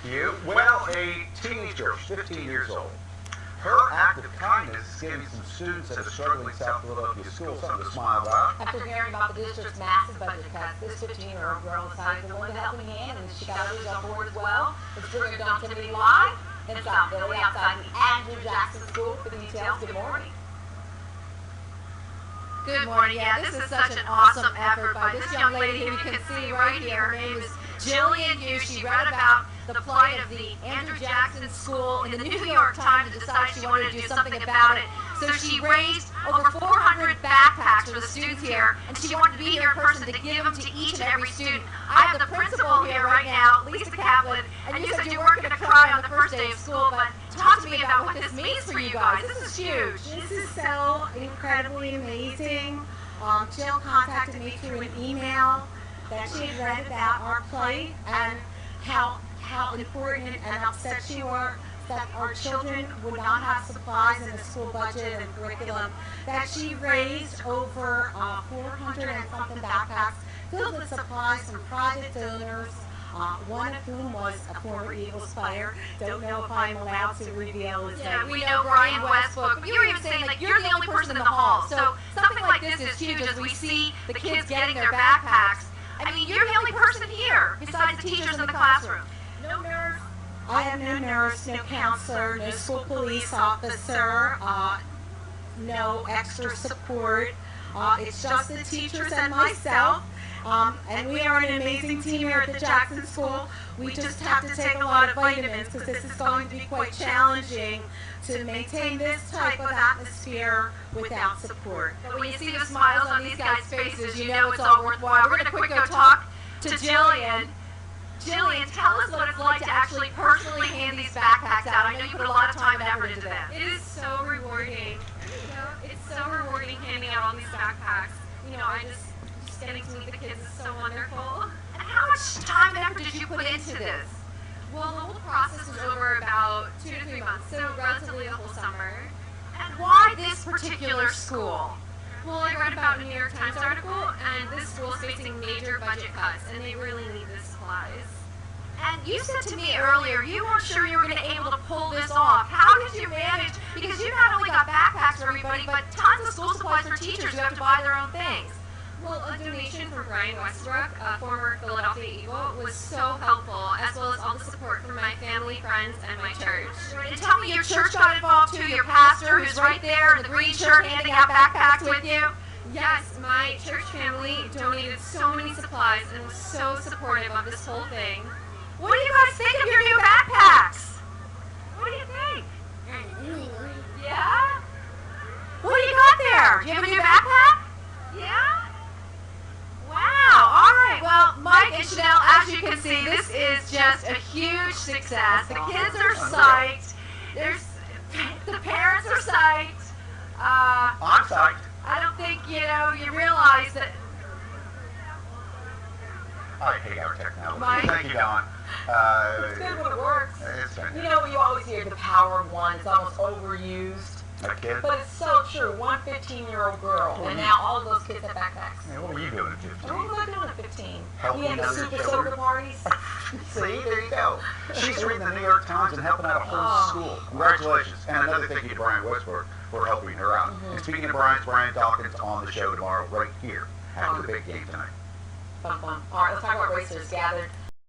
you. Well, a teenage girl, 15 years old. Her act of kindness is giving some students at a struggling South Philadelphia school something to smile about. After hearing about the district's massive budget cuts, this 15-year-old girl decided to lend a helping hand, and she got others on board as well. It's Bring It On TV live in South Philly outside the Andrew Jackson School. For details, good morning. Good morning. Yeah, this is such an awesome effort by this young lady who you can see right here. Her name is Jillian Yu. She read about the plight of the Andrew Jackson School in the New York Times and decided she wanted to do something about it. So she raised over 400 backpacks for the students here, and she wanted to be here in person to give them to each and every student. I have the principal here right now, Lisa Kaplan, and you said you weren't going to cry on the first day of school, but talk to me about what this means for you guys. This is huge. This is so incredibly amazing. Jill contacted me through an email that she had read about our plight and how important and upset she were that our children would not have supplies in the school budget and curriculum, that she raised over 400 and something backpacks filled with supplies from private donors, one of whom was a former Eagles player. Don't know if I'm allowed to reveal his name. Yeah, we know Brian Westbrook, but you were even saying, like, you're the only person in the hall. So something like this is huge as we see the kids getting their backpacks. I mean, you're the only person here besides the teachers in the classroom. No nurse. I have no nurse, no counselor, no school police officer, no extra support. It's just the teachers and myself. And we are an amazing team here at the Jackson School. We just have to take a lot of vitamins because this is going to be quite challenging to maintain this type of atmosphere without support. But when you see the smiles on these guys' faces, you know it's all worthwhile. We're going to quick go talk to Jillian. Jillian, tell us what it's like to actually personally hand these backpacks out. I know you put a lot of time and effort into them. It is so rewarding. It's so rewarding handing out all these backpacks. I just getting to meet the kids is so wonderful. And how much time and effort did you put into this? Well, the whole process was over about 2 to 3 months, so relatively the whole summer. And why this particular school? Well, I read about a New York Times article, and this school is facing major budget cuts, and they really need the supplies. And you said to me earlier, you weren't sure you were going to be able to pull this off. How did you manage? Because you not only got backpacks for everybody, but tons of school supplies for teachers who have to buy their own things. Well, a donation from Brian Westbrook, a former Philadelphia Eagle, was so helpful, as well as all the support from my family, friends, and my church. And tell me, your church got involved too, your pastor who's right there in the green shirt handing out backpacks with you? Yes, my church family donated so many supplies and was so supportive of this whole thing. What do you guys think of your new backpacks? What do you think? Yeah? What do you got there? Do you have a new backpack? Yeah? Wow, all right. Well, Mike and Chanel, as you can see, this is just a huge success. The kids are psyched. The parents are psyched. I'm psyched. I don't think, you realize that. I hate our technology. Mike? Thank you, Don. It's good when it works. It's fantastic. You always hear the power of one. It's almost overused. A kid? But it's so true. One 15-year-old girl, and now all those kids have backpacks. Yeah, what were you doing at 15? What was I doing at 15? Helping We had the other super children. soaker parties. See, there you go. She's reading the New York Times and helping out a whole school. Congratulations. And another thank you to Brian Westbrook for helping her out. And speaking of Brian Dawkins on the show tomorrow right here after the big game tonight. Fun. All right, let's talk about racers gathered